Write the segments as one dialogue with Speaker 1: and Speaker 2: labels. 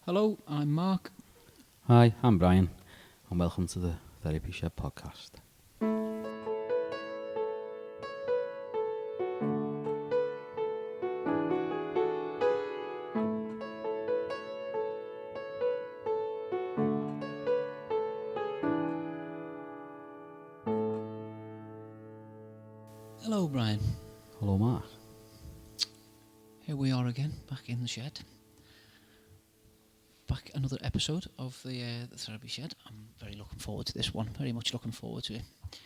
Speaker 1: Hello, I'm Mark.
Speaker 2: Hi, I'm Brian, and welcome to the Therapy Shed podcast.
Speaker 1: Hello, Brian.
Speaker 2: Hello, Mark.
Speaker 1: Here we are again, back in the shed. Back another episode of the Therapy Shed. I'm very looking forward to this one. Very much looking forward to it.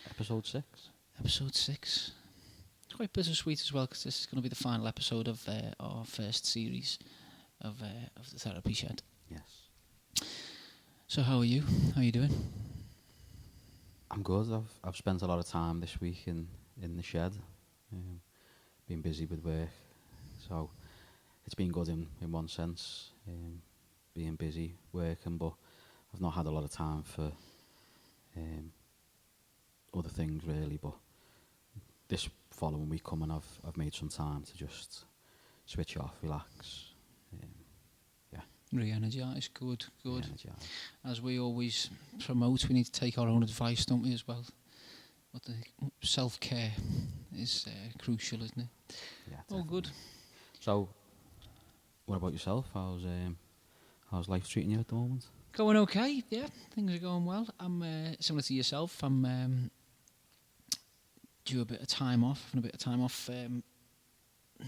Speaker 2: Episode 6.
Speaker 1: Episode 6. It's quite bittersweet as well because this is going to be the final episode of our first series of the Therapy Shed.
Speaker 2: Yes.
Speaker 1: So how are you? How are you doing?
Speaker 2: I'm good. I've spent a lot of time this week in the shed. Been busy with work, so it's been good in one sense. Being busy working, but I've not had a lot of time for other things really. But this following week coming, I've made some time to just switch off, relax.
Speaker 1: Re-energise. Good.
Speaker 2: Re-energise.
Speaker 1: As we always promote, we need to take our own advice, don't we, as well? But the self-care is crucial, isn't it?
Speaker 2: Yeah.
Speaker 1: Oh, good.
Speaker 2: So, what about yourself? How's life treating you at the moment?
Speaker 1: Going okay, yeah. Things are going well. I'm similar to yourself. I'm due a bit of time off. Having a bit of time off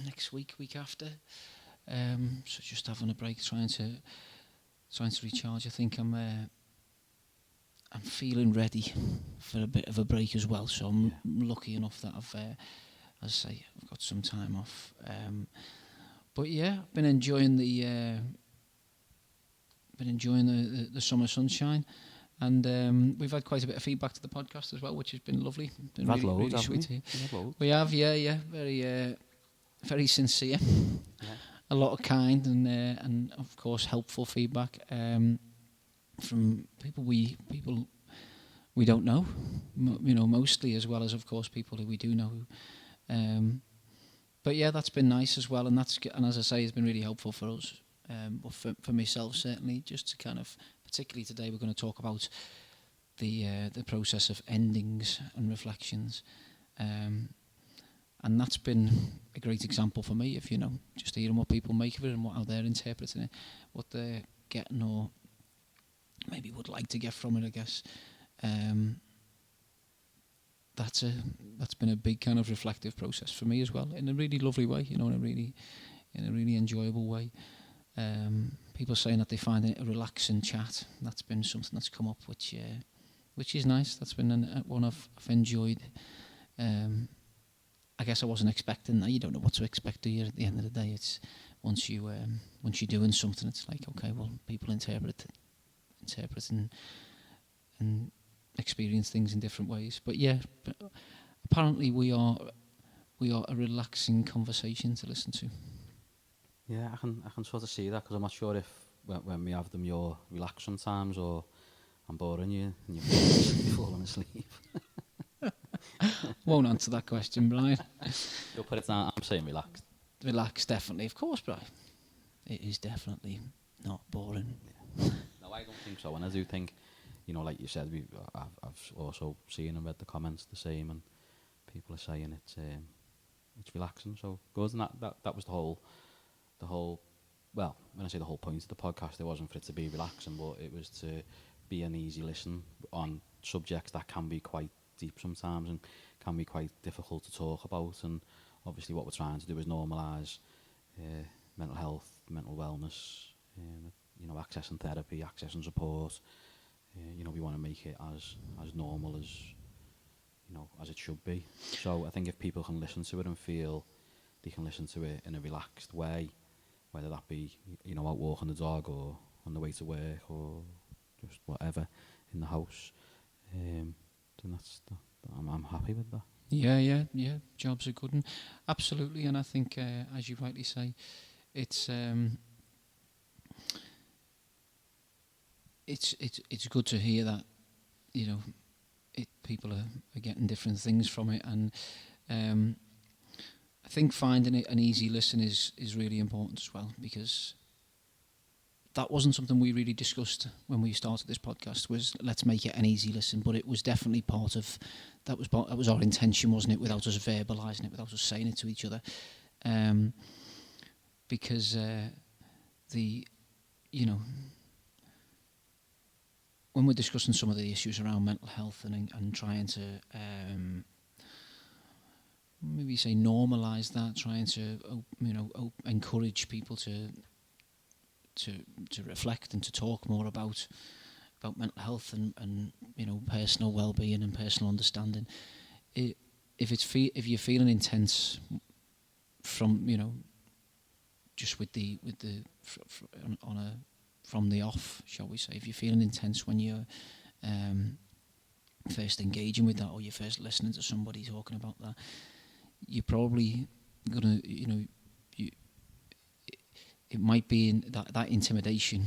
Speaker 1: next week after. So just having a break, trying to recharge. I think I'm feeling ready for a bit of a break as well. So I'm lucky enough that I've, as I say, I've got some time off. But yeah, I've been enjoying the summer sunshine, and we've had quite a bit of feedback to the podcast as well, which has been lovely. Been
Speaker 2: We've had
Speaker 1: really,
Speaker 2: loads,
Speaker 1: really sweet to hear. We have, yeah, very sincere, a lot of kind and of course helpful feedback from people we don't know, mostly, as well as of course people who we do know. But yeah, that's been nice as well, and as I say, it's been really helpful for us. But for myself, certainly, just to kind of, particularly today, we're going to talk about the process of endings and reflections, and that's been a great example for me. If just hearing what people make of it and how they're interpreting it, what they're getting or maybe would like to get from it, I guess. That's been a big kind of reflective process for me as well, in a really lovely way, in a really enjoyable way. People saying that they find it a relaxing chat. That's been something that's come up, which is nice. That's been one I've enjoyed. I guess I wasn't expecting that. You don't know what to expect, do you? At the end of the day, it's once you're doing something, it's like, okay, well, people interpret and experience things in different ways. But yeah, apparently we are a relaxing conversation to listen to.
Speaker 2: Yeah, I can sort of see that, because I'm not sure if when we have them you're relaxing times or I'm boring you and you're falling asleep.
Speaker 1: Won't answer that question, Brian.
Speaker 2: You'll put it down. I'm saying relaxed.
Speaker 1: Relaxed, definitely, of course, Brian. It is definitely not boring.
Speaker 2: Yeah. No, I don't think so, and I do think, like you said, I've also seen and read the comments the same, and people are saying it's relaxing. So good, and that was the whole. Well, when I say the whole point of the podcast, it wasn't for it to be relaxing, but it was to be an easy listen on subjects that can be quite deep sometimes and can be quite difficult to talk about. And obviously what we're trying to do is normalise mental health, mental wellness, accessing therapy, accessing support. We want to make it as normal as it should be. So I think if people can listen to it and feel they can listen to it in a relaxed way, whether that be, out walking the dog or on the way to work or just whatever in the house, then I'm happy with that.
Speaker 1: Yeah. Jobs are good, and absolutely. And I think, as you rightly say, it's good to hear that, people are getting different things from it, and I think finding it an easy listen is really important as well, because that wasn't something we really discussed when we started this podcast. Was let's make it an easy listen, but it was definitely part of that was our intention, wasn't it? Without us verbalising it, without us saying it to each other, because when we're discussing some of the issues around mental health and trying to maybe say normalise that, trying to encourage people to reflect and to talk more about mental health and personal well-being and personal understanding. If you're feeling intense from just with the from the off, shall we say, if you're feeling intense when you're first engaging with that, or you're first listening to somebody talking about that, you're probably gonna, it might be that intimidation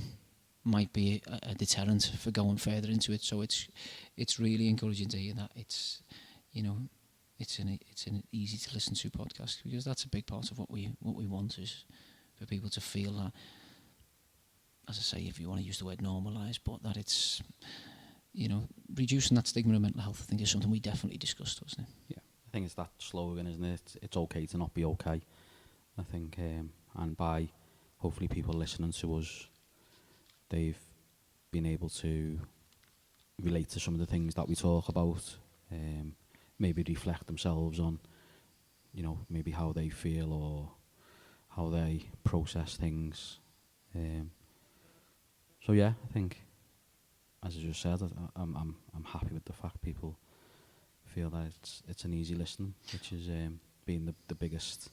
Speaker 1: might be a deterrent for going further into it. So it's really encouraging to hear that it's an easy to listen to podcast, because that's a big part of what we want, is for people to feel that, as I say, if you want to use the word normalise, but that it's reducing that stigma of mental health, I think, is something we definitely discussed, wasn't it?
Speaker 2: Yeah, I think it's that slogan, isn't it? It's okay to not be okay. I think, and by hopefully people listening to us, they've been able to relate to some of the things that we talk about, maybe reflect themselves on, maybe how they feel or how they process things. So yeah, I think, as I just said, I'm happy with the fact people feel that it's an easy listen, which is being the biggest,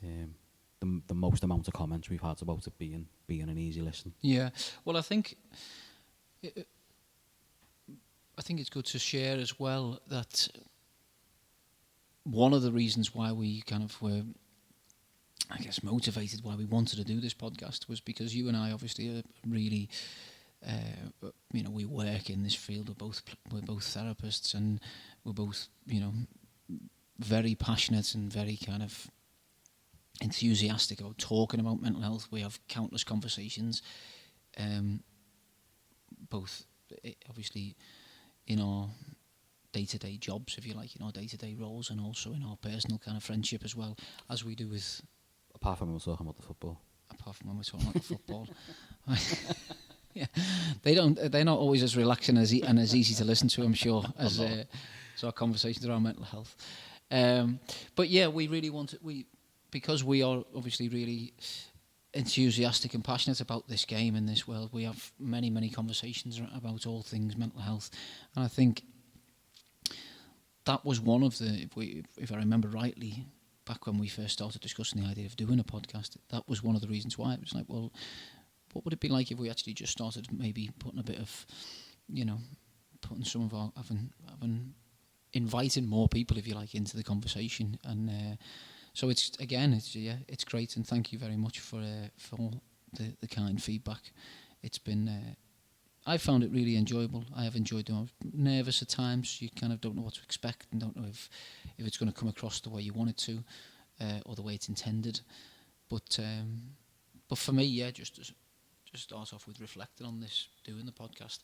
Speaker 2: the most amount of comments we've had about it being an easy listen.
Speaker 1: Yeah, well, I think it's good to share as well that one of the reasons why we kind of were, I guess, motivated, why we wanted to do this podcast, was because you and I obviously are really, we work in this field. We're both therapists, and we're both, very passionate and very kind of enthusiastic about talking about mental health. We have countless conversations, both obviously in our day-to-day jobs, if you like, in our day-to-day roles, and also in our personal kind of friendship as well, as we do with...
Speaker 2: Apart from when we're talking about the football.
Speaker 1: Apart from when we're talking about the football. Yeah, they're not always as relaxing and as easy to listen to, I'm sure, as our conversations around mental health. But yeah, we really because we are obviously really enthusiastic and passionate about this game and this world, we have many, many conversations about all things mental health. And I think that was one of the, if I remember rightly, back when we first started discussing the idea of doing a podcast, that was one of the reasons why. It was like, well, what would it be like if we actually just started maybe putting a bit of, putting some of our, inviting more people, if you like, into the conversation. And so it's great, and thank you very much for the kind feedback. It's been, I found it really enjoyable. I have enjoyed doing it. I was nervous at times. You kind of don't know what to expect and don't know if it's going to come across the way you want it to, or the way it's intended. But for me, yeah, just to start off with reflecting on this, doing the podcast,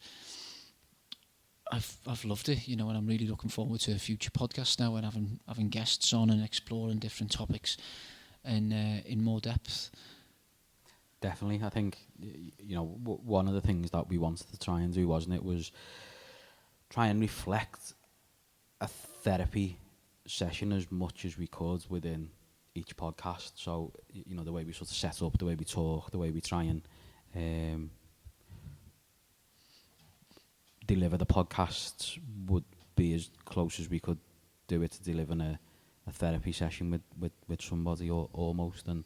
Speaker 1: I've loved it, and I'm really looking forward to future podcasts now, and having guests on and exploring different topics and in more depth.
Speaker 2: Definitely, I think one of the things that we wanted to try and do, wasn't it, was try and reflect a therapy session as much as we could within each podcast. So the way we sort of set up, the way we talk, the way we try and deliver the podcasts would be as close as we could do it to delivering a therapy session with somebody, or almost. And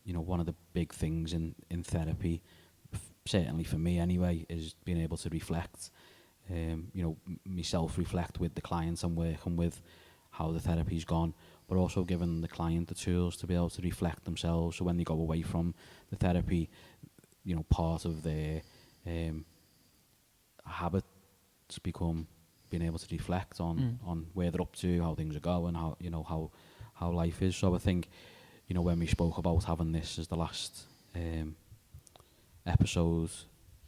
Speaker 2: one of the big things in therapy, certainly for me anyway, is being able to reflect, myself reflect with the clients I'm working with, how the therapy's gone, but also giving the client the tools to be able to reflect themselves. So when they go away from the therapy, part of their habit to become being able to reflect on where they're up to, how things are going, how life is. So I think, when we spoke about having this as the last episodes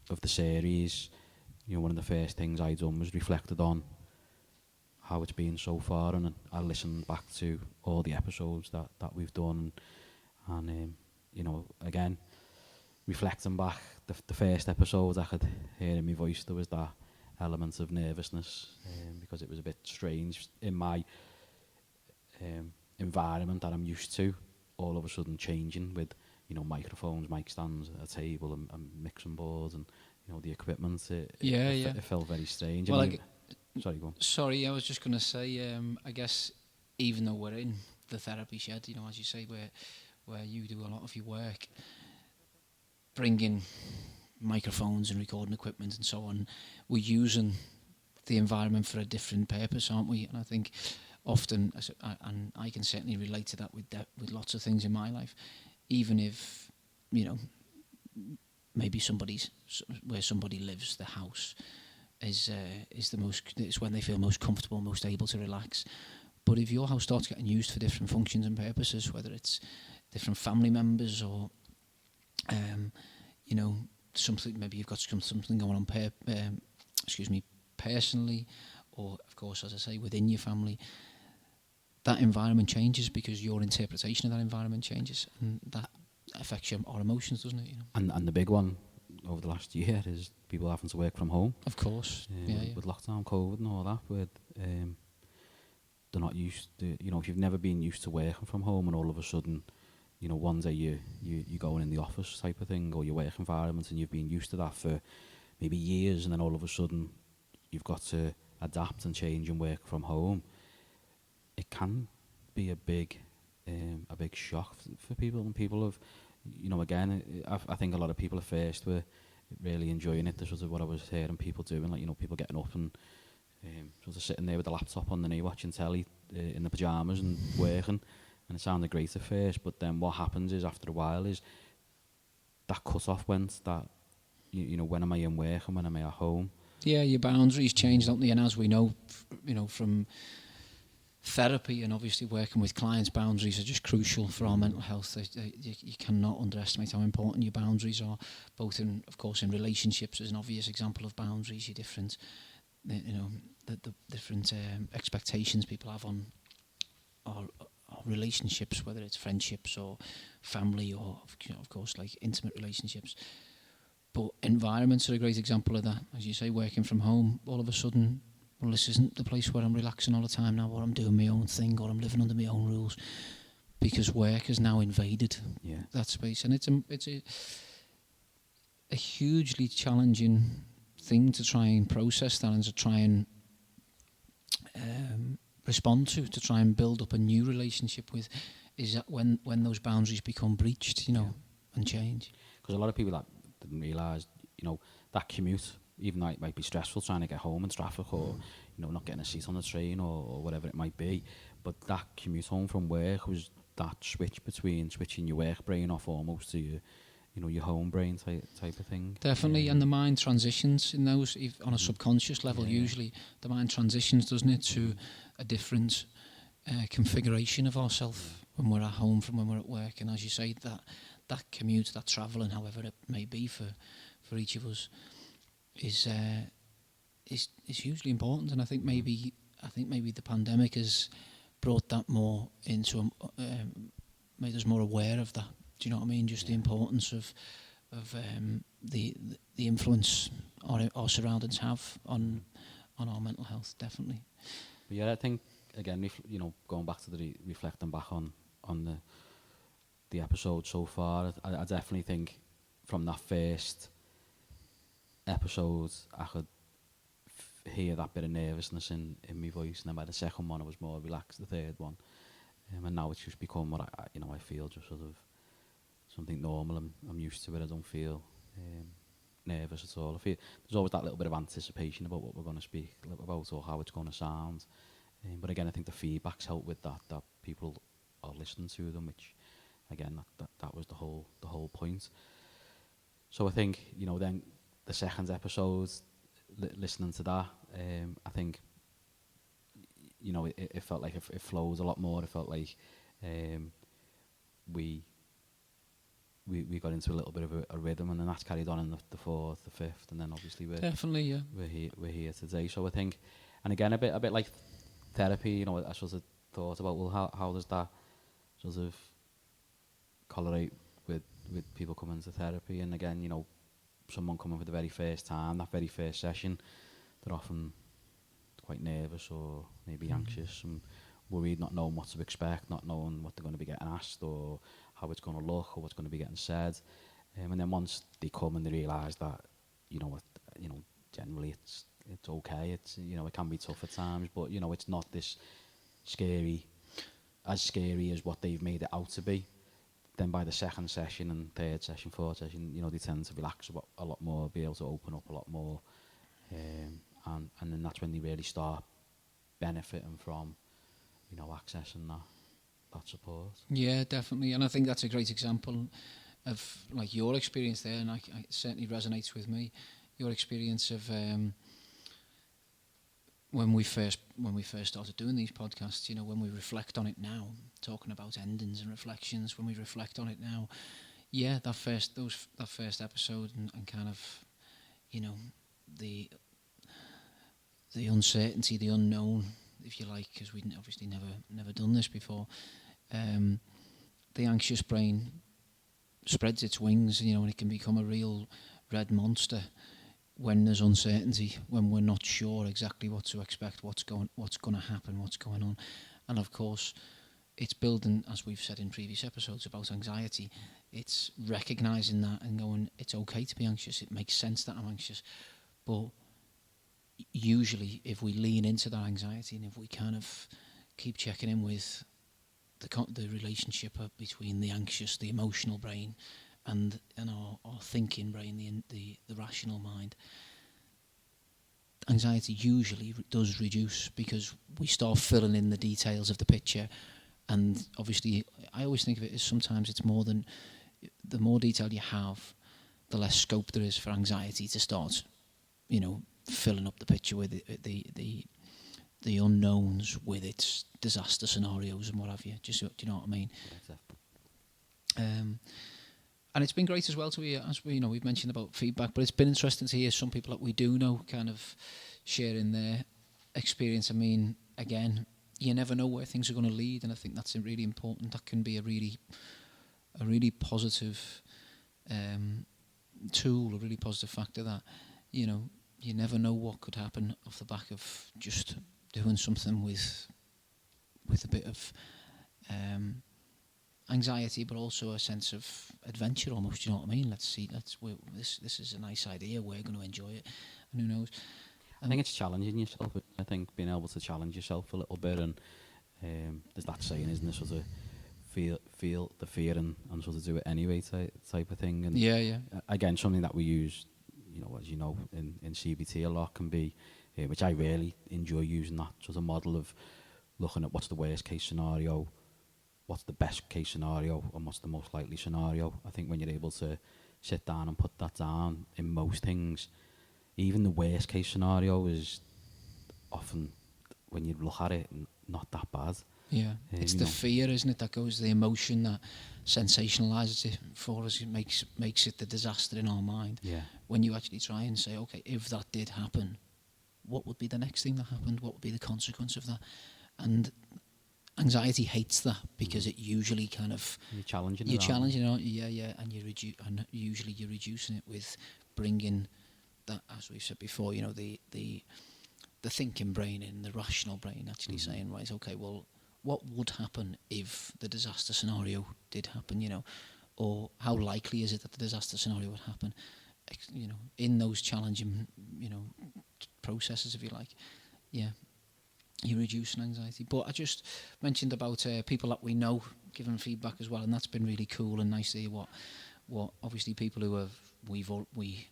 Speaker 2: of the series, you know, one of the first things I done was reflected on how it's been so far, and I listened back to all the episodes that we've done, and you know, again, reflecting back, the first episodes I could hear in my voice there was that element of nervousness, because it was a bit strange in my environment that I'm used to, all of a sudden changing with, you know, microphones, mic stands, a table, and mixing boards, and you know, the equipment. It felt very strange.
Speaker 1: Well,
Speaker 2: I mean, sorry, go on.
Speaker 1: Sorry, I was just going to say, I guess even though we're in the therapy shed, you know, as you say, where you do a lot of your work, bringing microphones and recording equipment and so on, we're using the environment for a different purpose, aren't we? And I think often, and I can certainly relate to that with lots of things in my life, even if, you know, maybe where somebody lives, the house is when they feel most comfortable, most able to relax. But if your house starts getting used for different functions and purposes, whether it's different family members or you know, something, maybe you've got something going on personally, or of course, as I say, within your family, that environment changes because your interpretation of that environment changes, and that affects our emotions, doesn't it? You know?
Speaker 2: And the big one over the last year is people having to work from home.
Speaker 1: Of course,
Speaker 2: with lockdown, COVID, and all that. With they're not used to, you know, if you've never been used to working from home, and all of a sudden, you know, one day you're going in the office type of thing, or your work environment, and you've been used to that for maybe years, and then all of a sudden you've got to adapt and change and work from home. It can be a big shock for people, and people have, you know, again, I think a lot of people at first were really enjoying it. This was what I was hearing people doing, like, you know, people getting up and sort of sitting there with the laptop on the knee, watching telly in the pyjamas and working, and it sounded great at first, but then what happens is, after a while, is that cut-off went, that, you know, when am I in work and when am I at home?
Speaker 1: Yeah, your boundaries change, don't they? And as we know, you know, from therapy and obviously working with clients, boundaries are just crucial for our mental health. You cannot underestimate how important your boundaries are, both in, of course, in relationships as an obvious example of boundaries, your different, you know, the different expectations people have on our relationships, whether it's friendships or family or, you know, of course, like intimate relationships. But environments are a great example of that. As you say, working from home, all of a sudden, well, this isn't the place where I'm relaxing all the time now, or I'm doing my own thing, or I'm living under my own rules, because work has now invaded that space, and it's a hugely challenging thing to try and process that, and to try and respond to try and build up a new relationship with, is that when those boundaries become breached, you know, and change.
Speaker 2: Because a lot of people that didn't realise, you know, that commute, even though it might be stressful trying to get home in traffic, or, you know, not getting a seat on the train, or whatever it might be, but that commute home from work was that switch between switching your work brain off almost to your, you know, your home brain type of thing.
Speaker 1: Definitely, and the mind transitions in those, on a subconscious level, usually the mind transitions, doesn't it, to a different configuration of ourselves when we're at home from when we're at work. And as you say, that commute, that travelling, however it may be for each of us, is hugely important. And I think maybe the pandemic has brought that more into, made us more aware of that. Do you know what I mean? Just the importance of the influence our surroundings have on our mental health, definitely.
Speaker 2: But yeah, I think, again, you know, going back to the reflecting back on the episode so far, I definitely think from that first episode I could hear that bit of nervousness in my voice, and then by the second one I was more relaxed, the third one, and now it's just become what I feel just sort of something normal. I'm used to it. I don't feel nervous at all. I feel there's always that little bit of anticipation about what we're going to speak about or how it's going to sound. But again, I think the feedback's helped with that people are listening to them, which again, that was the whole point. So I think, you know, then the second episode, listening to that, I think, you know, it felt like it flows a lot more. It felt like we we got into a little bit of a rhythm, and then that's carried on in the fourth, the fifth, and then obviously
Speaker 1: Definitely, yeah.
Speaker 2: we're here today. So I think, and again, a bit like therapy. You know, I sort of thought about, well, how does that sort of correlate with people coming to therapy? And again, you know, someone coming for the very first time, that very first session, they're often quite nervous or maybe anxious and worried, not knowing what to expect, not knowing what they're going to be getting asked or how it's going to look or what's going to be getting said. And then once they come and they realise that, you know, generally it's okay. It's, you know, it can be tough at times, but, you know, it's not this scary as what they've made it out to be. Then by the second session and third session, fourth session, you know, they tend to relax a lot more, be able to open up a lot more. And then that's when they really start benefiting from, you know, accessing that support.
Speaker 1: Yeah, definitely. And I think that's a great example of like your experience there, and it certainly resonates with me. Your experience of when we first started doing these podcasts, you know, when we reflect on it now, talking about endings and reflections, when we reflect on it now, yeah, that first episode and kind of, you know, the uncertainty, the unknown, if you like, because we'd obviously never done this before. The anxious brain spreads its wings, you know, and it can become a real red monster when there's uncertainty, when we're not sure exactly what to expect, what's going to happen, what's going on. And of course, it's building, as we've said in previous episodes about anxiety, it's recognising that and going, it's okay to be anxious, it makes sense that I'm anxious. But usually, if we lean into that anxiety and if we kind of keep checking in with the relationship between the anxious, the emotional brain, and our thinking brain, the rational mind, anxiety usually does reduce because we start filling in the details of the picture. And obviously, I always think of it as sometimes it's more than the more detail you have, the less scope there is for anxiety to start, you know, filling up the picture with the unknowns, with its disaster scenarios and what have you. Do you know what I mean? And it's been great as well to hear, as we, you know, we've mentioned about feedback, but it's been interesting to hear some people that we do know kind of sharing their experience. I mean, again, you never know where things are going to lead, and I think that's really important. That can be a really positive tool, a really positive factor that, you know, you never know what could happen off the back of just doing something with a bit of anxiety, but also a sense of adventure almost. You know what I mean? This is a nice idea. We're going to enjoy it, and who knows?
Speaker 2: I think it's challenging yourself. I think being able to challenge yourself a little bit, and there's that saying, isn't there, sort of feel the fear and sort of do it anyway type of thing. And
Speaker 1: yeah.
Speaker 2: Again, something that we use, you know, as you know, in CBT a lot can be, which I really enjoy using, that sort of model of looking at what's the worst case scenario, what's the best case scenario, and what's the most likely scenario. I think when you're able to sit down and put that down in most things, even the worst case scenario is often, when you look at it, not that bad.
Speaker 1: Yeah, it's the fear, isn't it, that goes, the emotion that sensationalises it for us. It makes it the disaster in our mind.
Speaker 2: Yeah.
Speaker 1: When you actually try and say, okay, if that did happen, what would be the next thing that happened? What would be the consequence of that? And anxiety hates that because it usually kind of
Speaker 2: you're challenging
Speaker 1: it, aren't you? Yeah, and usually you're reducing it with bringing that, as we've said before, you know, the thinking brain in, the rational brain, actually saying, right, okay, well, what would happen if the disaster scenario did happen, you know, or how likely is it that the disaster scenario would happen, you know, in those challenging, you know, processes, if you like. Yeah, you're reducing anxiety. But I just mentioned about people that we know giving feedback as well, and that's been really cool and nice to hear what obviously people who we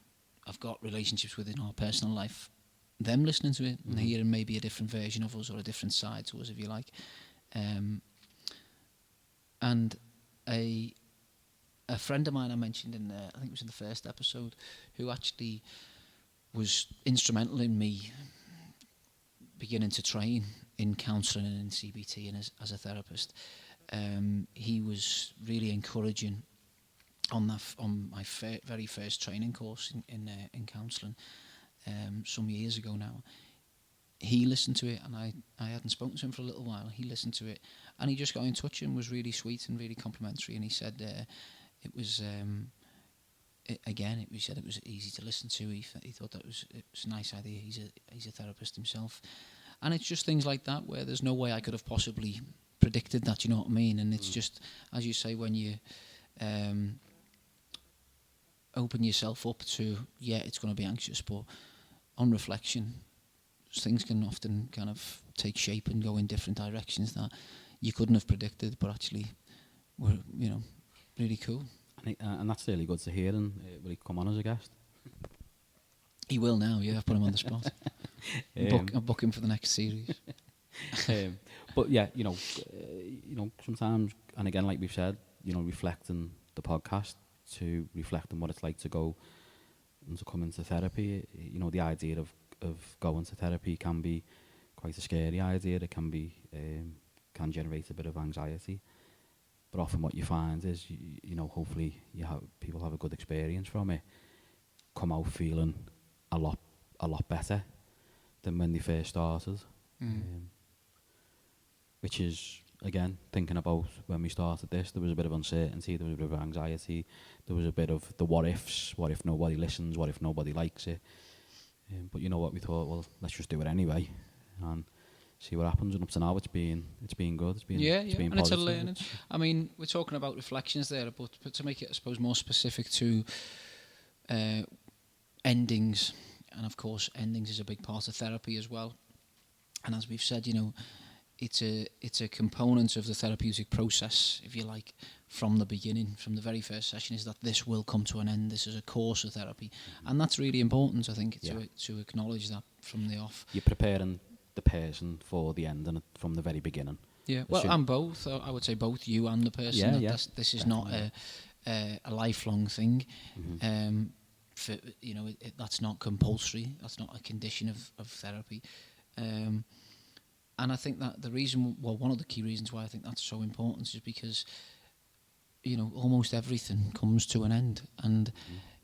Speaker 1: have got relationships with in our personal life, them listening to it and hearing maybe a different version of us or a different side to us, if you like. And a friend of mine I mentioned in I think it was in the first episode, who actually was instrumental in me beginning to train in counselling and in CBT and as a therapist. He was really encouraging on on my very first training course in counselling some years ago now. He listened to it, and I hadn't spoken to him for a little while. He listened to it, and he just got in touch and was really sweet and really complimentary. And he said it was he said it was easy to listen to. He thought it was a nice idea. He's a therapist himself, and it's just things like that where there's no way I could have possibly predicted that. You know what I mean? And it's just, as you say, when you open yourself up to, it's going to be anxious, but on reflection, things can often kind of take shape and go in different directions that you couldn't have predicted, but actually were, really cool.
Speaker 2: And that's really good to hear. And will he come on as a guest?
Speaker 1: He will now, yeah. I've put him on the spot. I'm booking for the next series.
Speaker 2: But yeah, sometimes, and again, like we've said, reflecting the podcast to reflect on what it's like to go and to come into therapy. The idea of going to therapy can be quite a scary idea. It can be can generate a bit of anxiety. But often what you find is, hopefully people have a good experience from it, come out feeling a lot better than when they first started. Which is, again, thinking about when we started this, there was a bit of uncertainty, there was a bit of anxiety, there was a bit of the what ifs. What if nobody listens? What if nobody likes it? But you know what, we thought, well, let's just do it anyway and see what happens. And up to now, it's been good. It's been
Speaker 1: and
Speaker 2: positive.
Speaker 1: it's a learning. I mean, we're talking about reflections there, but to make it, I suppose, more specific to endings, and of course, endings is a big part of therapy as well. And as we've said, it's a component of the therapeutic process, if you like, from the beginning, from the very first session, is that this will come to an end. This is a course of therapy, and that's really important, I think, to acknowledge that from the off.
Speaker 2: You're preparing the person for the end and from the very beginning.
Speaker 1: Yeah, well, and both. I would say both you and the person. This is not a lifelong thing. That's not compulsory. That's not a condition of therapy. And I think that one of the key reasons why I think that's so important is because, almost everything comes to an end, and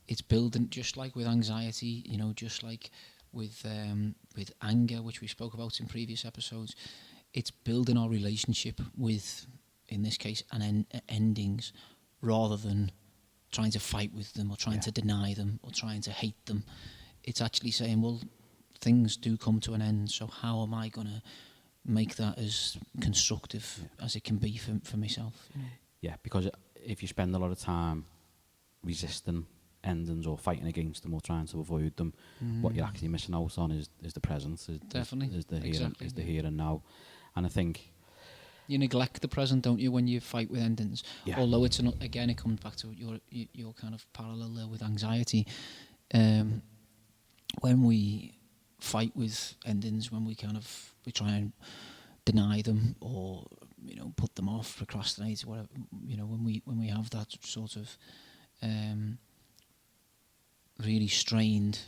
Speaker 1: it's building, just like with anxiety, just like with anger, which we spoke about in previous episodes. It's building our relationship with, in this case, endings, rather than trying to fight with them or trying to deny them or trying to hate them. It's actually saying, well, things do come to an end, so how am I going to make that as constructive as it can be for myself?
Speaker 2: Yeah, because if you spend a lot of time resisting endings or fighting against them or trying to avoid them, what you're actually missing out on is the present,
Speaker 1: Definitely.
Speaker 2: is the here and now. And I think
Speaker 1: you neglect the present, don't you, when you fight with endings?
Speaker 2: Yeah.
Speaker 1: Although it's again, it comes back to your kind of parallel there with anxiety. When we fight with endings, when we try and deny them or put them off, procrastinate, whatever, when we have that sort of really strained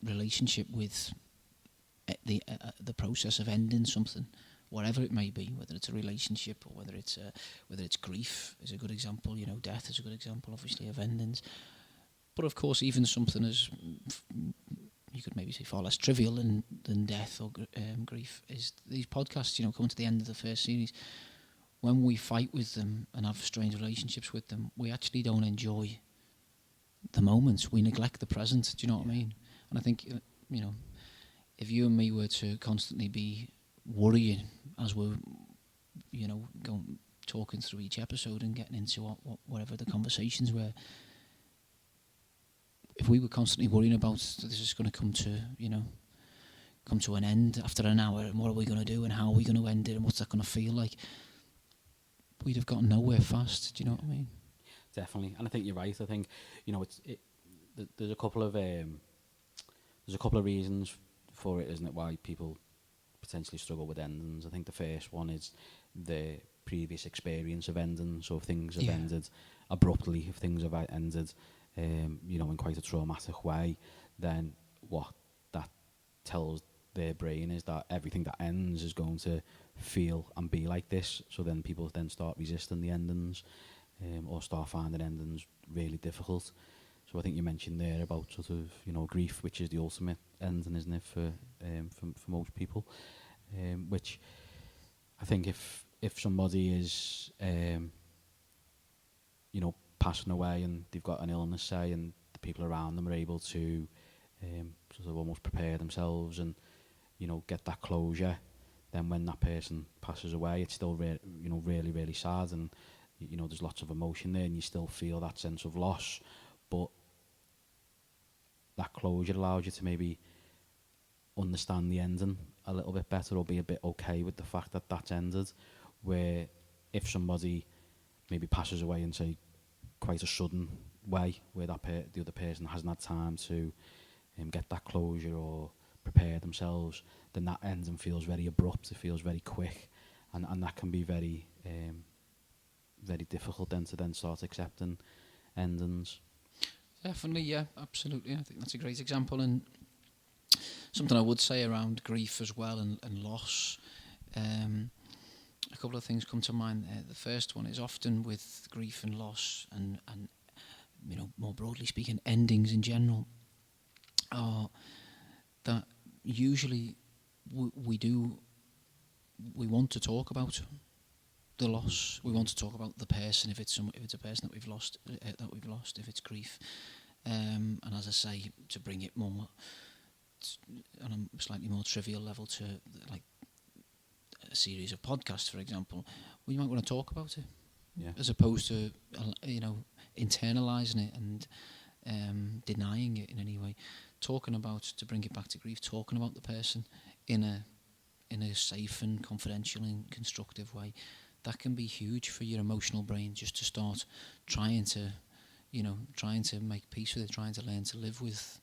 Speaker 1: relationship with the process of ending something, whatever it may be, whether it's a relationship or whether it's grief is a good example. Death is a good example, obviously, of endings. But of course, even something as you could maybe say far less trivial than death or grief is these podcasts. Coming to the end of the first series, when we fight with them and have strained relationships with them, we actually don't enjoy the moments. We neglect the present. Do you know what I mean? And I think if you and me were to constantly be worrying as we're talking through each episode and getting into whatever the conversations were, if we were constantly worrying about this is going to come to an end after an hour, and what are we going to do and how are we going to end it and what's that going to feel like, we'd have gotten nowhere fast. Do you know what I mean?
Speaker 2: Definitely, and I think you're right. I think there's a couple of reasons for it, isn't it? Why people potentially struggle with endings. I think the first one is the previous experience of endings. So if things have ended abruptly, if things have ended, in quite a traumatic way, then what that tells their brain is that everything that ends is going to feel and be like this. So then people start resisting the endings. or start finding endings really difficult. So I think you mentioned there about sort of, you know, grief, which is the ultimate ending, isn't it, for most people? Which I think if somebody is, you know, passing away and they've got an illness, say, and the people around them are able to sort of almost prepare themselves and, you know, get that closure, then when that person passes away, it's still you know, really, really sad, and you know, there's lots of emotion there, and you still feel that sense of loss, but that closure allows you to maybe understand the ending a little bit better, or be a bit okay with the fact that that's ended. Where if somebody maybe passes away in, say, quite a sudden way, where the other person hasn't had time to get that closure or prepare themselves, then that ending feels very abrupt, it feels very quick, and that can be very very difficult then to then start accepting endings.
Speaker 1: Definitely, yeah, absolutely. I think that's a great example, and something I would say around grief as well, and loss. A couple of things come to mind there. The first one is often with grief and loss, and you know, more broadly speaking, endings in general, are that usually we want to talk about the loss. We want to talk about the person, if it's a person that we've lost, if it's grief, and as I say, to bring it more on a slightly more trivial level, to like a series of podcasts, for example, we might want to talk about it,
Speaker 2: Yeah.
Speaker 1: as opposed to, you know, internalising it and denying it in any way. Talking about, to bring it back to grief, talking about the person in a safe and confidential and constructive way, that can be huge for your emotional brain, just to start trying to make peace with it, trying to learn to live with,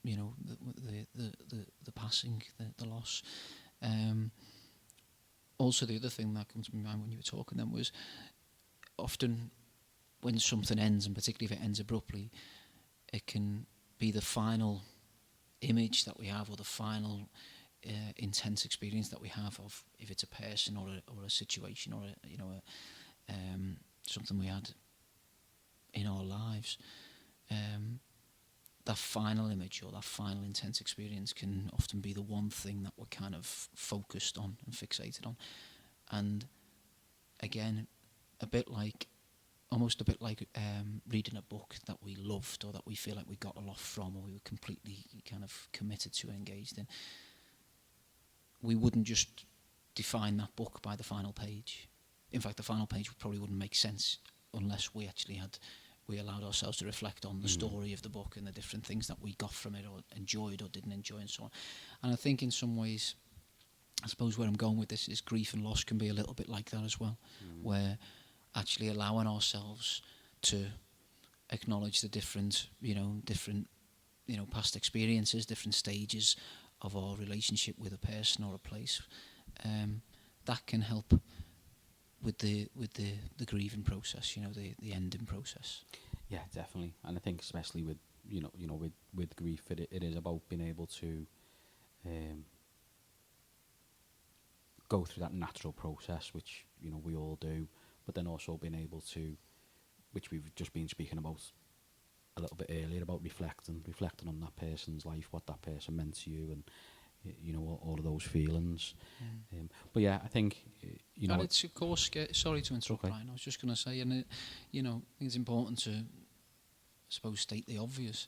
Speaker 1: you know, the passing, the loss. Also, the other thing that comes to my mind when you were talking then was, often when something ends, and particularly if it ends abruptly, it can be the final image that we have, or the final intense experience that we have of, if it's a person or a situation, or something we had in our lives. That final image or that final intense experience can often be the one thing that we're kind of focused on and fixated on. And again, almost a bit like reading a book that we loved, or that we feel like we got a lot from, or we were completely kind of committed to, engaged in. We wouldn't just define that book by the final page. In fact, the final page probably wouldn't make sense unless we actually allowed ourselves to reflect on the story of the book and the different things that we got from it, or enjoyed or didn't enjoy, and so on. And I think in some ways, I suppose where I'm going with this is, grief and loss can be a little bit like that as well, where actually allowing ourselves to acknowledge the different past experiences, different stages of our relationship with a person or a place, that can help with the grieving process, you know, the ending process.
Speaker 2: Yeah, definitely. And I think especially with with grief, it is about being able to go through that natural process, which, you know, we all do, but then also being able to, which we've just been speaking about a little bit earlier, about reflecting on that person's life, what that person meant to you, and you know, all of those feelings. But yeah, I think
Speaker 1: and it's of course, sorry to interrupt,
Speaker 2: okay.
Speaker 1: Brian, I was just going to say, and you know, I think it's important to, I suppose, state the obvious.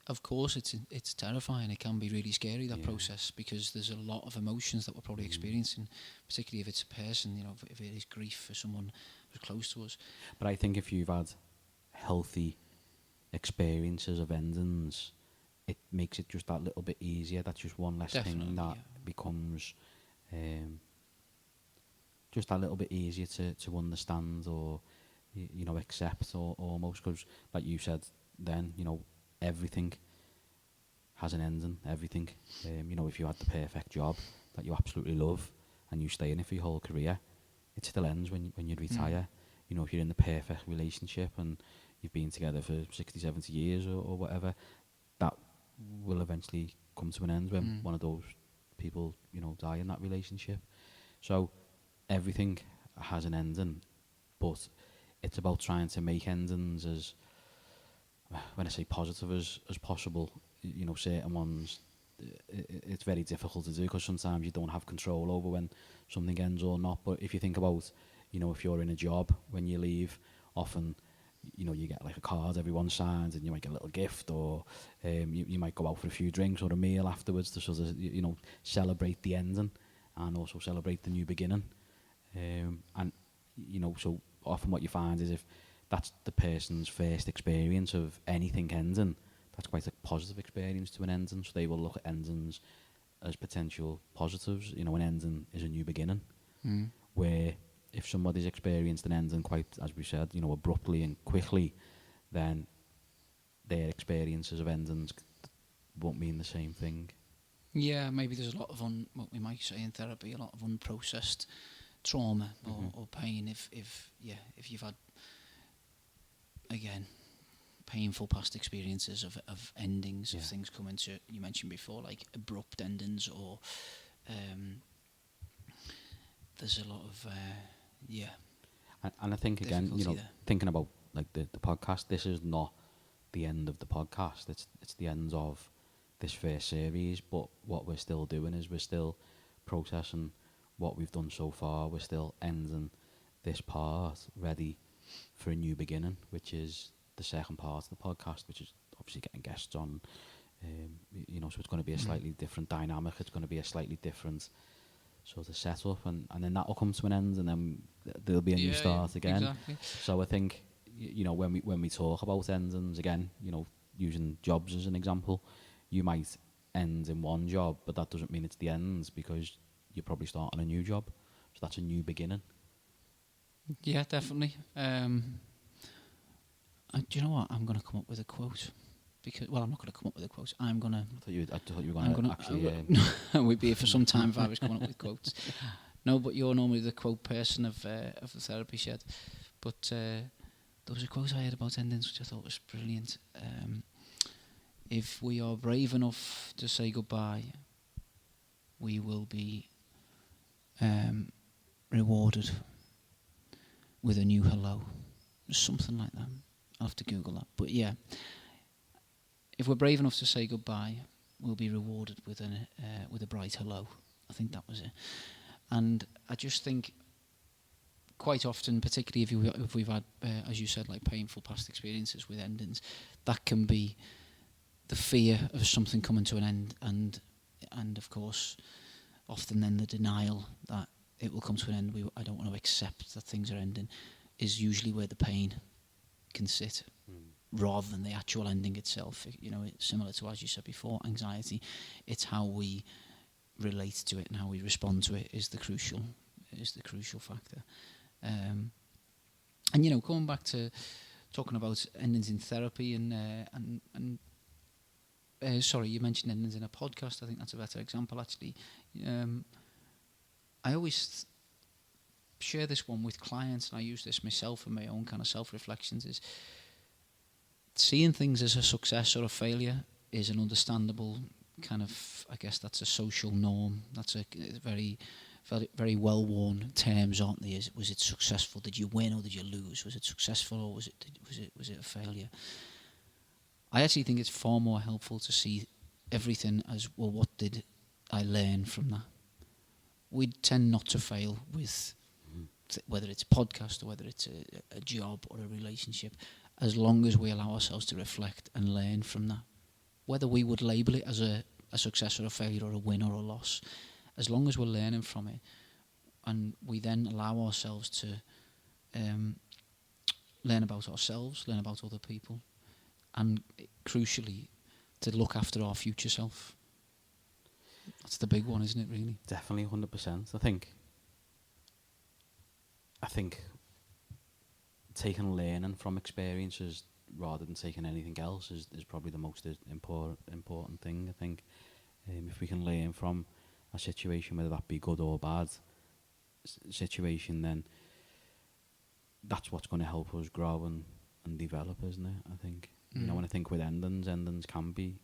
Speaker 1: Of course, it's terrifying. It can be really scary, that process, because there's a lot of emotions that we're probably experiencing, particularly if it's a person, you know, if it is grief for someone who's close to us.
Speaker 2: But I think if you've had healthy experiences of endings, it makes it just that little bit easier. That's just one less thing that becomes just a little bit easier to understand, or you know, accept, or almost, because like you said then, you know, everything has an ending, everything. You know, if you had the perfect job that you absolutely love and you stay in it for your whole career, it still ends when you retire. You know, if you're in the perfect relationship and you've been together for 60, 70 years or whatever, that will eventually come to an end when one of those people, you know, die in that relationship. So everything has an ending, but it's about trying to make endings as, when I say positive as possible. You know, certain ones, it's very difficult to do because sometimes you don't have control over when something ends or not. But if you think about, you know, if you're in a job, when you leave, often, you know, you get like a card everyone signs, and you might get a little gift, or you might go out for a few drinks or a meal afterwards to sort of, you know, celebrate the ending and also celebrate the new beginning. And, you know, so often what you find is if that's the person's first experience of anything ending, that's quite a positive experience to an ending. So they will look at endings as potential positives. You know, an ending is a new beginning. Where if somebody's experienced an ending quite, as we said, you know, abruptly and quickly, then their experiences of endings won't mean the same thing.
Speaker 1: Yeah, maybe there's a lot of what we might say in therapy, a lot of unprocessed trauma or pain. If you've had, again, painful past experiences of endings, of things coming to, you mentioned before, like abrupt endings, or there's a lot of
Speaker 2: and I think, again, you know,
Speaker 1: there.
Speaker 2: thinking about like the podcast, this is not the end of the podcast. It's the end of this first series. But what we're still doing is we're still processing what we've done so far. We're still ending this part ready for a new beginning, which is the second part of the podcast, which is obviously getting guests on. You know, so it's going to be a slightly different dynamic. It's going to be a slightly different sort of setup, and then that'll come to an end, and then there'll be a new start again.
Speaker 1: Exactly.
Speaker 2: So I think, you know, when we talk about endings, again, you know, using jobs as an example, you might end in one job, but that doesn't mean it's the end, because you're probably starting a new job. So that's a new beginning.
Speaker 1: Yeah, definitely. Do you know what? I'm going to come up with a quote. Because, well, I'm not going to come up with a quote. I
Speaker 2: thought you were going to actually...
Speaker 1: we'd be here for some time if I was coming up with quotes. No, but you're normally the quote person of the therapy shed. But there was a quote I heard about endings which I thought was brilliant. If we are brave enough to say goodbye, we will be rewarded with a new hello. Something like that. I'll have to Google that. But yeah, if we're brave enough to say goodbye, we'll be rewarded with a bright hello. I think that was it. And I just think quite often, particularly if we've had, as you said, like painful past experiences with endings, that can be the fear of something coming to an end, and of course, often then the denial that it will come to an end. I don't want to accept that things are ending, is usually where the pain can sit, rather than the actual ending itself. You know, it's similar to, as you said before, anxiety. It's how we relate to it and how we respond to it is the crucial factor. And you know, going back to talking about endings in therapy and sorry, you mentioned endings in a podcast. I think that's a better example, actually. I always share this one with clients, and I use this myself in my own kind of self-reflections, is seeing things as a success or a failure is an understandable kind of, I guess that's a social norm. That's a very, very, very well-worn terms, aren't they? Was it successful? Did you win or did you lose? Was it successful or was it a failure? I actually think it's far more helpful to see everything as, well, what did I learn from that? We tend not to fail with whether it's a podcast or whether it's a job or a relationship, as long as we allow ourselves to reflect and learn from that. Whether we would label it as a success or a failure or a win or a loss, as long as we're learning from it, and we then allow ourselves to learn about ourselves, learn about other people, and crucially, to look after our future self. That's the big one, isn't it, really?
Speaker 2: Definitely, 100%. I think taking learning from experiences rather than taking anything else is probably the most important thing. I think if we can learn from a situation, whether that be good or bad situation, then that's what's going to help us grow and develop, isn't it? I think. You know, when I think with endings can be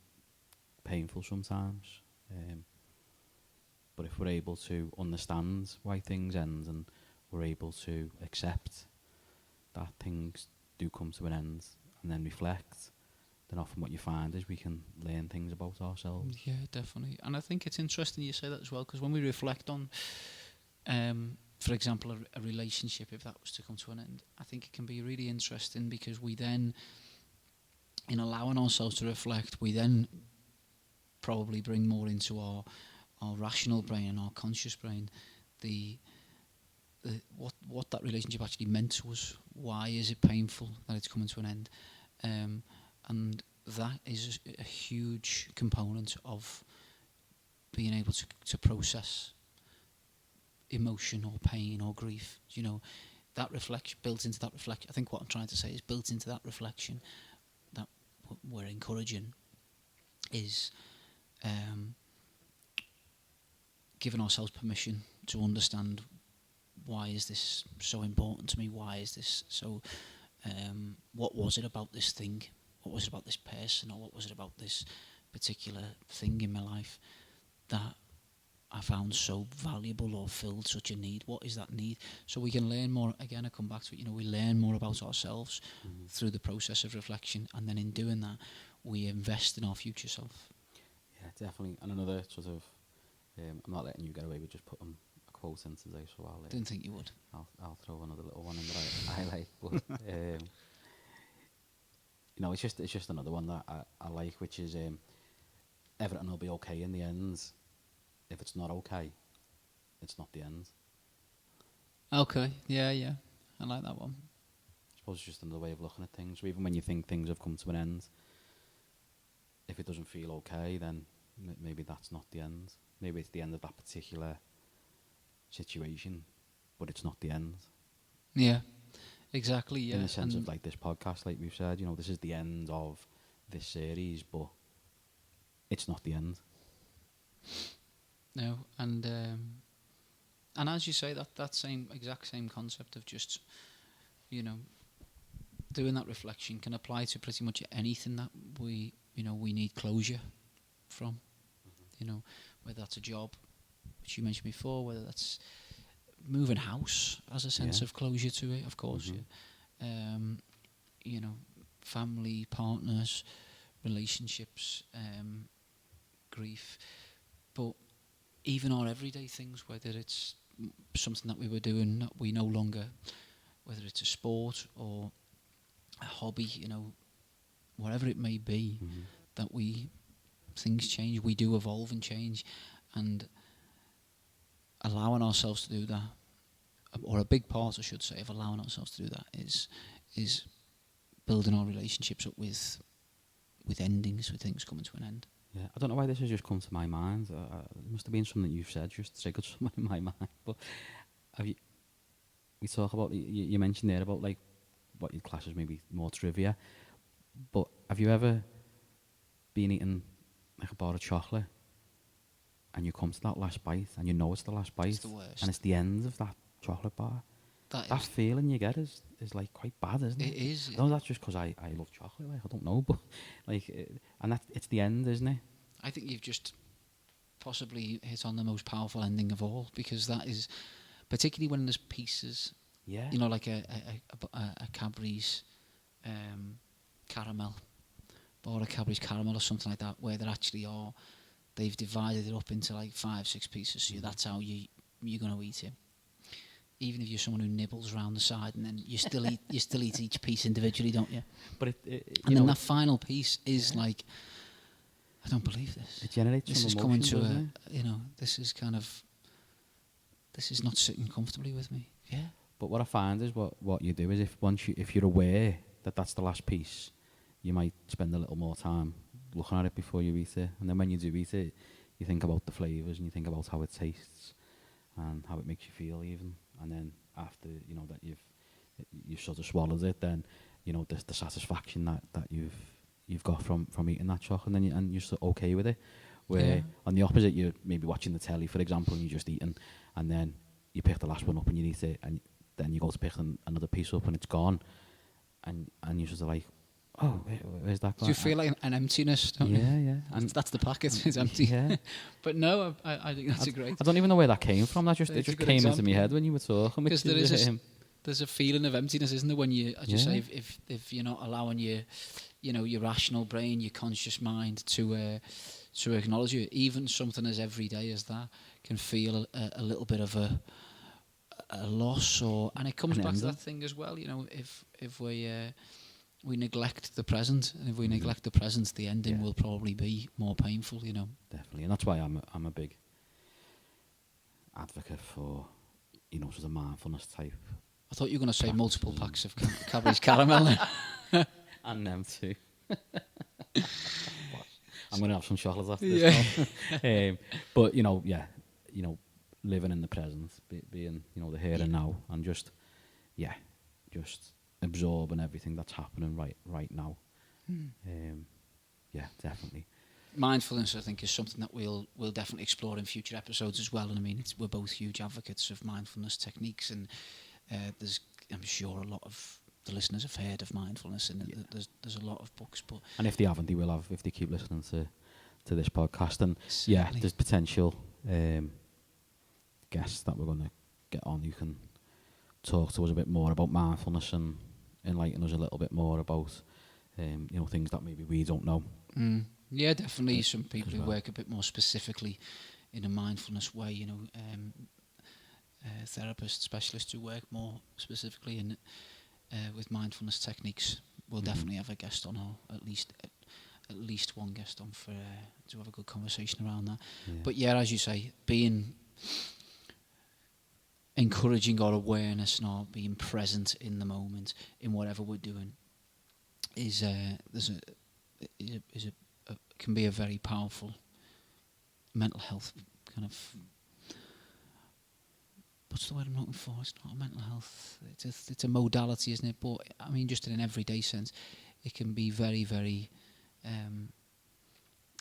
Speaker 2: painful sometimes. But if we're able to understand why things end and we're able to accept that things do come to an end, and then reflect, then often what you find is we can learn things about ourselves.
Speaker 1: Yeah, definitely. And I think it's interesting you say that as well, because when we reflect on, for example, a relationship, if that was to come to an end, I think it can be really interesting because we then, in allowing ourselves to reflect, we then probably bring more into our rational brain and our conscious brain what that relationship actually meant to us. Why is it painful that it's coming to an end? And that is a huge component of being able to process emotion or pain or grief. You know, that reflection, built into that reflection, I think what I'm trying to say is built into that reflection that we're encouraging is giving ourselves permission to understand, why is this so important to me? Why is this so... what was it about this thing? What was it about this person? Or what was it about this particular thing in my life that I found so valuable or filled such a need? What is that need? So we can learn more. Again, I come back to it. You know, we learn more about ourselves through the process of reflection, and then in doing that, we invest in our future self.
Speaker 2: Yeah, definitely. And another sort of, I'm not letting you get away with just putting a quote in today, so I'll...
Speaker 1: Didn't think you would.
Speaker 2: I'll throw another little one in that I like, but you know, it's just another one that I like, which is everything will be okay in the end. If it's not okay, it's not the end.
Speaker 1: Okay, yeah, I like that one.
Speaker 2: I suppose it's just another way of looking at things. So even when you think things have come to an end, if it doesn't feel okay, then maybe that's not the end. Maybe it's the end of that particular situation, but it's not the end.
Speaker 1: Yeah, exactly. Yeah,
Speaker 2: in the sense of like this podcast, like we've said, you know, this is the end of this series, but it's not the end.
Speaker 1: No, and as you say, that exact same concept of just, you know, doing that reflection can apply to pretty much anything that we need closure from. You know, whether that's a job, which you mentioned before, whether that's moving house as a sense of closure to it, of course. You know, family, partners, relationships, grief, but even our everyday things, whether it's something that we were doing that we no longer, whether it's a sport or a hobby, you know, whatever it may be, that things change, we do evolve and change, and allowing ourselves to do that, or a big part, I should say, of allowing ourselves to do that is building our relationships up with endings, with things coming to an end.
Speaker 2: Yeah, I don't know why this has just come to my mind. It must have been something you've said just triggered something in my mind. But we talk about, you mentioned there about like what you'd class as maybe more trivia. But have you ever been eating like a bar of chocolate and you come to that last bite and you know it's the last bite,
Speaker 1: it's the worst,
Speaker 2: and it's the end of that chocolate bar? That feeling you get is like quite bad, isn't it?
Speaker 1: It is.
Speaker 2: I know that's just because I love chocolate, like, I don't know, but like, and it's the end, isn't it?
Speaker 1: I think you've just possibly hit on the most powerful ending of all, because that is, particularly when there's pieces,
Speaker 2: Yeah.
Speaker 1: you know, like a Cadbury's caramel, or a Cadbury's caramel or something like that, where they've divided it up into like 5-6 pieces, so that's how you're going to eat it. Even if you're someone who nibbles around the side, and then you still eat each piece individually, don't you?
Speaker 2: But
Speaker 1: and then that final piece is like, I don't believe this.
Speaker 2: It generates
Speaker 1: this
Speaker 2: some
Speaker 1: is
Speaker 2: emotion,
Speaker 1: coming to
Speaker 2: doesn't it?
Speaker 1: you know, this is not sitting comfortably with me. Yeah.
Speaker 2: But what I find is what you do is if you're aware that that's the last piece, you might spend a little more time looking at it before you eat it, and then when you do eat it, you think about the flavours and you think about how it tastes and how it makes you feel even. And then after, you know, that you've sort of swallowed it, then, you know, the satisfaction that you've got from eating that chocolate, and then you're sort of okay with it. Where on the opposite, you're maybe watching the telly, for example, and you're just eating, and then you pick the last one up and you eat it, and then you go to pick another piece up and it's gone, and you're sort of like, oh, where's that gone?
Speaker 1: Do you feel like an emptiness, don't you?
Speaker 2: Yeah. And
Speaker 1: that's the packet, it's empty.
Speaker 2: Yeah.
Speaker 1: But no, I think that's a great...
Speaker 2: I don't even know where that came from. It just came
Speaker 1: example.
Speaker 2: into my head when you were talking.
Speaker 1: Because there is there's a feeling of emptiness, isn't there, when you, as you
Speaker 2: Yeah.
Speaker 1: say, if you're not allowing your, your rational brain, your conscious mind to acknowledge you, even something as everyday as that can feel a little bit of a loss, and it comes
Speaker 2: An
Speaker 1: back to
Speaker 2: ending.
Speaker 1: that thing as well. If we neglect the present, and if we
Speaker 2: Mhm.
Speaker 1: neglect the present, the ending
Speaker 2: Yeah.
Speaker 1: will probably be more painful.
Speaker 2: Definitely, and that's why I'm a big advocate for, sort of mindfulness type.
Speaker 1: I thought you were going to say multiple
Speaker 2: Practices
Speaker 1: packs of Cadbury's caramel. Then.
Speaker 2: And them too. I'm going to have some chocolate after
Speaker 1: Yeah.
Speaker 2: this now. But, living in the present, being, the here and now, and just absorbing everything that's happening right now. Yeah, definitely.
Speaker 1: Mindfulness, I think, is something that we'll definitely explore in future episodes as well. And I mean, we're both huge advocates of mindfulness techniques, and I'm sure a lot of the listeners have heard of mindfulness, and there's a lot of books. But
Speaker 2: And if they haven't, they will have if they keep listening to this podcast. And
Speaker 1: certainly.
Speaker 2: there's potential guests that we're going to get on who can talk to us a bit more about mindfulness and enlighten us a little bit more about things that maybe we don't know.
Speaker 1: Yeah, definitely. Some people who
Speaker 2: well.
Speaker 1: work a bit more specifically in a mindfulness way, therapists, specialists who work more specifically in with mindfulness techniques. We'll definitely have a guest on, or at least one guest on for to have a good conversation around that.
Speaker 2: Yeah.
Speaker 1: But yeah, as you say, encouraging our awareness and being present in the moment in whatever we're doing can be a very powerful mental health kind of. What's the word I'm looking for? It's not a mental health. It's a modality, isn't it? But I mean, just in an everyday sense, it can be very, very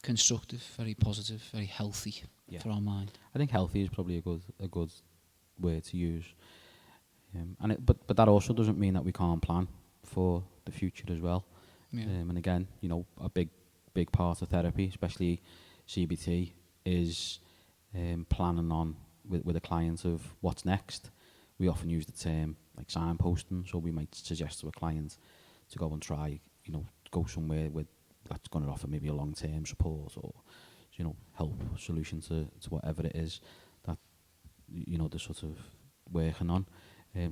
Speaker 1: constructive, very positive, very healthy for our mind.
Speaker 2: I think healthy is probably a good word to use. But that also doesn't mean that we can't plan for the future as well.
Speaker 1: Yeah.
Speaker 2: And again, a big part of therapy, especially CBT, is planning on with a client of what's next. We often use the term like signposting, so we might suggest to a client to go and try, go somewhere that's going to offer maybe a long-term support or, help solution to whatever it is that, they're sort of working on.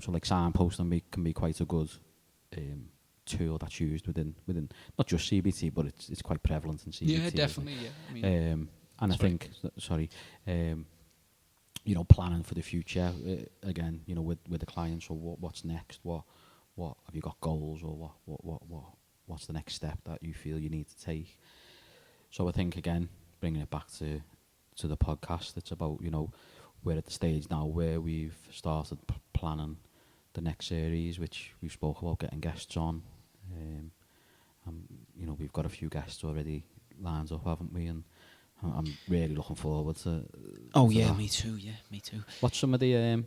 Speaker 2: So like signposting can be quite a good tool that's used within not just CBT, but it's quite prevalent in CBT.
Speaker 1: Yeah, definitely. Yeah. I mean,
Speaker 2: and I think, planning for the future again, with the clients, or what's next, what have you got goals, or what's the next step that you feel you need to take. So I think, again, bringing it back to the podcast, it's about, we're at the stage now where we've started planning the next series, which we've spoke about getting guests on. We've got a few guests already lined up, haven't we? And I'm really looking forward to.
Speaker 1: Oh
Speaker 2: to
Speaker 1: yeah,
Speaker 2: that.
Speaker 1: me too. Yeah, me too.
Speaker 2: What's some of the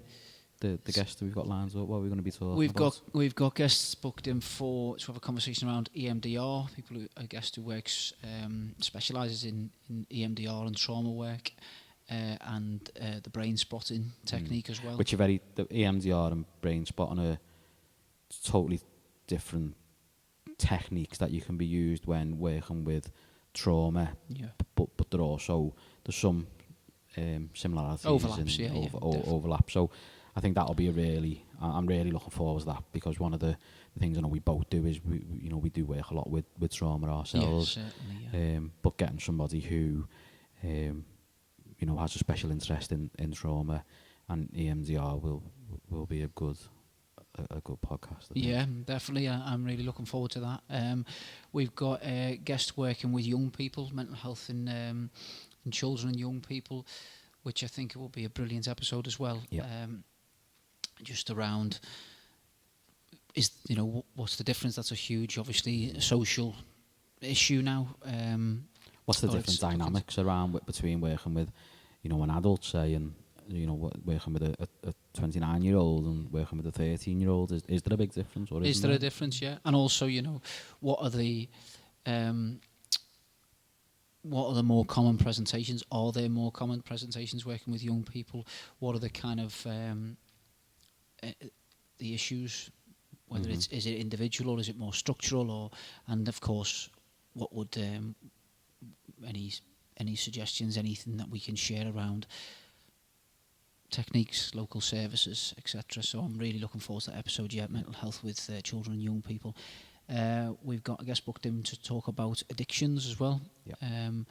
Speaker 2: guests that we've got lined up? What are we going to be talking about?
Speaker 1: We've got guests booked in to have a conversation around EMDR. A guest who works specialises in EMDR and trauma work, and the brain spotting technique as well.
Speaker 2: Which the EMDR and brain spotting are totally different techniques that you can be used when working with trauma.
Speaker 1: Yeah.
Speaker 2: But there's some similarities,
Speaker 1: Overlaps,
Speaker 2: and overlap. So I think that'll be I'm really looking forward to that, because one of the things I know we both do is we do work a lot with trauma ourselves.
Speaker 1: Yeah, certainly. Yeah.
Speaker 2: But getting somebody who has a special interest in trauma and EMDR will be a good podcast. I think.
Speaker 1: Yeah, definitely. I'm really looking forward to that. We've got a guest working with young people, mental health in children and young people, which I think will be a brilliant episode as well.
Speaker 2: Yeah.
Speaker 1: Just around what's the difference? That's a huge, obviously, social issue now.
Speaker 2: What's the different dynamics around between working with, an adult, say, and working with a 29-year-old and working with a 13-year-old? Is there a big difference, or
Speaker 1: is there a difference? Yeah, and also, what are the more common presentations? Are there more common presentations working with young people? What are the kind of the issues, whether
Speaker 2: Mhm.
Speaker 1: is it individual or is it more structural, or and of course, what would any suggestions, anything that we can share around techniques, local services, etc. So I'm really looking forward to that episode. Yeah, mental health with children and young people. We've got, I guess, booked in to talk about addictions as well,
Speaker 2: Yep.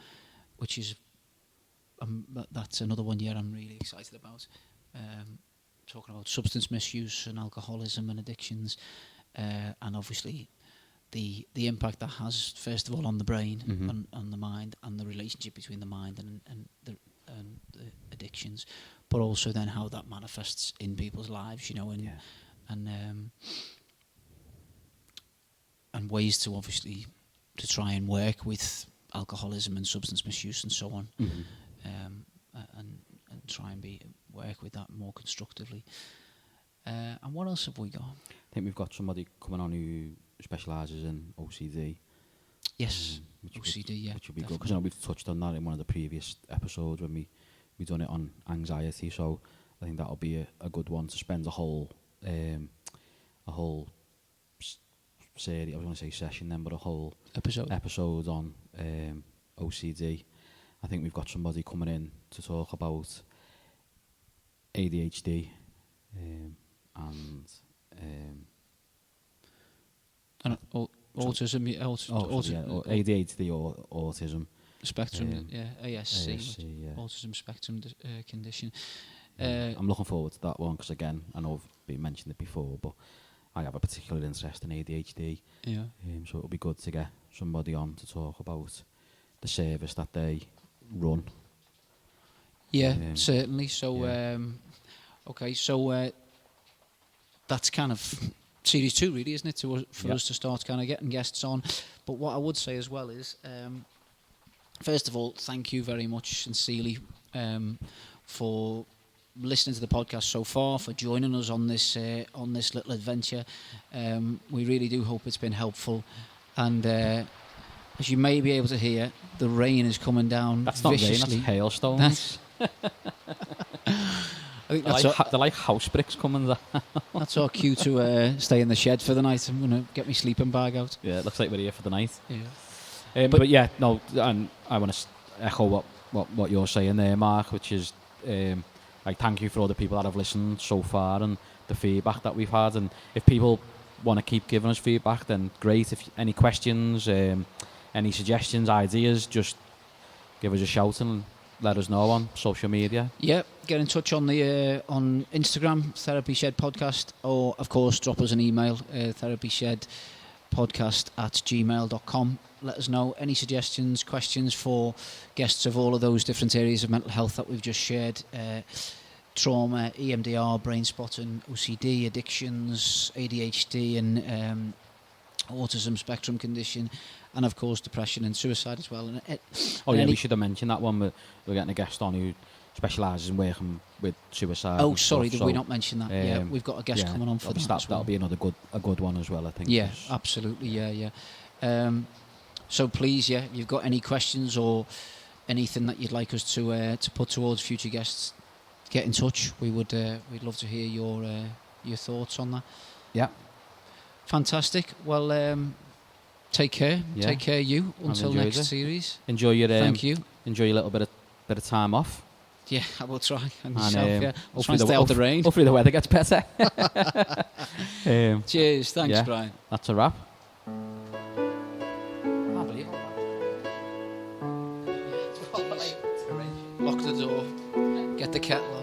Speaker 1: which is that's another one. Yeah, I'm really excited about. Talking about substance misuse and alcoholism and addictions, and obviously the impact that has, first of all, on the brain,
Speaker 2: Mhm.
Speaker 1: on the mind, and the relationship between the mind and the addictions, but also then how that manifests in people's lives, you know, and
Speaker 2: Yeah.
Speaker 1: and ways to obviously to try and work with alcoholism and substance misuse and so on,
Speaker 2: Mhm.
Speaker 1: and try and work with that more constructively. And what else have we got?
Speaker 2: I think we've got somebody coming on who specialises in OCD.
Speaker 1: Yes,
Speaker 2: Which
Speaker 1: OCD,
Speaker 2: would,
Speaker 1: yeah,
Speaker 2: which would be good, because we've touched on that in one of the previous episodes when we done it on anxiety. So I think that'll be a good one to spend a whole series. I was going to say session then, but a whole episode on OCD. I think we've got somebody coming in to talk about ADHD and
Speaker 1: autism,
Speaker 2: ADHD or autism
Speaker 1: spectrum, ASC,
Speaker 2: yeah.
Speaker 1: autism spectrum condition.
Speaker 2: I'm looking forward to that one because, again, I know I've been mentioned it before, but I have a particular interest in ADHD.
Speaker 1: Yeah.
Speaker 2: So it'll be good to get somebody on to talk about the service that they run.
Speaker 1: Yeah, certainly. So,
Speaker 2: yeah.
Speaker 1: Okay, so that's kind of series 2, really, isn't it, for us to start kind of getting guests on. But what I would say as well is, first of all, thank you very much sincerely for listening to the podcast so far, for joining us on this little adventure. We really do hope it's been helpful. And as you may be able to hear, the rain is coming down viciously.
Speaker 2: That's not rain, that's hailstones.
Speaker 1: I think
Speaker 2: they're like house bricks coming down.
Speaker 1: That's our cue to stay in the shed for the night. I'm going to get my sleeping bag out.
Speaker 2: Yeah, it looks like we're here for the night.
Speaker 1: Yeah.
Speaker 2: But yeah, no, and I want to echo what you're saying there, Mark, which is thank you for all the people that have listened so far and the feedback that we've had. And if people want to keep giving us feedback, then great. If any questions, any suggestions, ideas, just give us a shout and let us know on social media.
Speaker 1: Yeah, get in touch on the on Instagram, Therapy Shed Podcast, or of course drop us an email, therapyshedpodcast@gmail.com. Let us know any suggestions, questions for guests of all of those different areas of mental health that we've just shared. Trauma, EMDR, brain spotting, OCD, addictions, ADHD and autism spectrum condition, and of course depression and suicide as well.
Speaker 2: We should have mentioned that one. We're getting a guest on who specialises in working with suicide.
Speaker 1: Oh, sorry, did we not mention that? Yeah, we've got a guest coming on for that as well.
Speaker 2: That'll be a good one as well, I think.
Speaker 1: Yeah, absolutely, yeah. So please, if you've got any questions or anything that you'd like us to put towards future guests, get in touch. We'd love to hear your thoughts on that.
Speaker 2: Yeah.
Speaker 1: Fantastic. Well, take care.
Speaker 2: Yeah.
Speaker 1: Take care, you. Until next series.
Speaker 2: Enjoy your.
Speaker 1: Thank you.
Speaker 2: Enjoy your little bit of time off.
Speaker 1: Yeah, I will try. And yourself, yeah. I'll try and
Speaker 2: stay
Speaker 1: out the rain.
Speaker 2: Hopefully the weather gets better.
Speaker 1: Cheers. Thanks, Brian.
Speaker 2: That's a wrap.
Speaker 1: Lock the door. Get the kettle on.